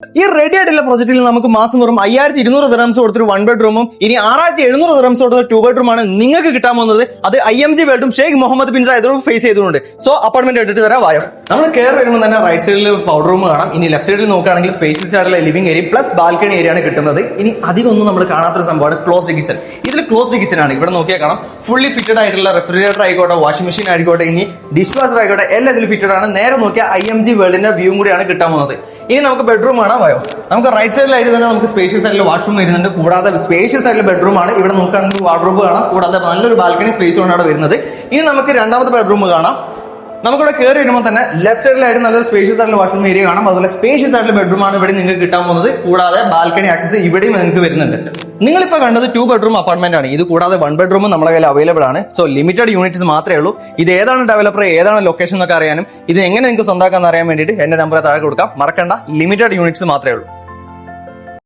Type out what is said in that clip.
ഈ റെഡി ആയിട്ടുള്ള പ്രൊജക്റ്റിൽ നമുക്ക് മാസം വെറും 5200 ദിർഹംസ് കൊടുത്തൊരു 1 ബെഡ്റൂമും ഇനി 6700 ദിർഹംസ് കൊടുത്ത 2 ബെഡ്റൂമാണ് നിങ്ങൾക്ക് കിട്ടാൻ പോകുന്നത്. അത് IMG വേൾഡും ഷെയ്ഖ് മുഹമ്മദ് ബിൻ സായിദും ഫേസ് ചെയ്തുകൊണ്ട്. സോ അപ്പാർട്ട്മെന്റ് എടുത്തിട്ട് വരാം വായോ. നമ്മൾ കയറി വരുമ്പോൾ തന്നെ റൈറ്റ് സൈഡിൽ പൗഡർ റൂം കാണാം. ഇനി ലെഫ്റ്റ് സൈഡിൽ നോക്കുകയാണെങ്കിൽ സ്പേഷ്യസ് ആയിട്ടുള്ള living area plus balcony area ആണ് കിട്ടുന്നത്. ഇനി അധികം ഒന്നും നമ്മൾ കാണാത്തൊരു സംഭവമാണ് ക്ലോസ്ഡ് കിച്ചൺ. ഇതിൽ ക്ലോസ്ഡ് കിച്ചൺ ആണ്. ഇവിടെ നോക്കിയാൽ കാണാം ഫുള്ളി ഫിറ്റഡ് ആയിട്ടുള്ള റെഫ്രിജറേറ്റർ ആയിക്കോട്ടെ, വാഷിംഗ് മെഷീൻ ആയിക്കോട്ടെ, ഇനി ഡിഷ് വാഷർ ആയിക്കോട്ടെ, എല്ലാം ഇതിൽ ഫിറ്റഡ് ആണ്. നേരെ നോക്കിയാൽ IMG വേൾഡിന്റെ വ്യൂ കൂടിയാണ് കിട്ടാൻ പോകുന്നത്. ഇനി നമുക്ക് ബെഡ്റൂം കാണാം വായോ. നമുക്ക് റൈറ്റ് സൈഡിലായിട്ട് തന്നെ നമുക്ക് സ്പേഷ്യസ് ആയിട്ടുള്ള വാഷ്റൂം വരുന്നുണ്ട്. കൂടാതെ സ്പേഷ്യസ് ആയിട്ടുള്ള ബെഡ്റൂം ആണ്. ഇവിടെ നോക്കുകയാണെങ്കിൽ വാർഡ്രോബ് കാണാം. കൂടാതെ നല്ലൊരു ബാൽക്കണി സ്പേസ് ആണ് അവിടെ വരുന്നത്. ഇനി നമുക്ക് രണ്ടാമത്തെ ബെഡ്റൂം കാണാം. നമുക്കിവിടെ കയറി വരുമ്പോൾ തന്നെ ലെഫ്റ്റ് സൈഡിലായിട്ട് നല്ലൊരു സ്പേഷ്യസ് ആയിട്ടുള്ള വാഷ്റൂം ഏരിയ കാണാം. അതുപോലെ സ്പേഷ്യസ് ആയിട്ടുള്ള ബെഡ്റൂം ആണ് ഇവിടെ നിങ്ങൾക്ക് കിട്ടാൻ പോകുന്നത്. കൂടാതെ ബാൽക്കണി ആക്സസ് ഇവിടെയും നിങ്ങൾക്ക് വരുന്നുണ്ട്. നിങ്ങളിപ്പോൾ കണ്ടത് 2 ബെഡ്റൂം അപ്പാർട്ട്മെന്റ് ആണ്. ഇത് കൂടാതെ 1 ബെഡ്റൂം നമ്മുടെ കയ്യിൽ അവൈലബിൾ ആണ്. സോ ലിമിറ്റഡ് യൂണിറ്റ്സ് മാത്രമേ ഉള്ളൂ. ഇത് ഏതാണ് ഡെവലപ്പർ, ഏതാണ് ലൊക്കേഷൻ എന്നൊക്കെ അറിയാനും ഇത് എങ്ങനെ നിങ്ങൾക്ക് സ്വന്തമാക്കാൻ അറിയാൻ വേണ്ടിയിട്ട് എന്റെ നമ്പർ താഴെ കൊടുക്കാം. മറക്കണ്ട, ലിമിറ്റഡ് യൂണിറ്റ്സ് മാത്രമേ ഉള്ളൂ.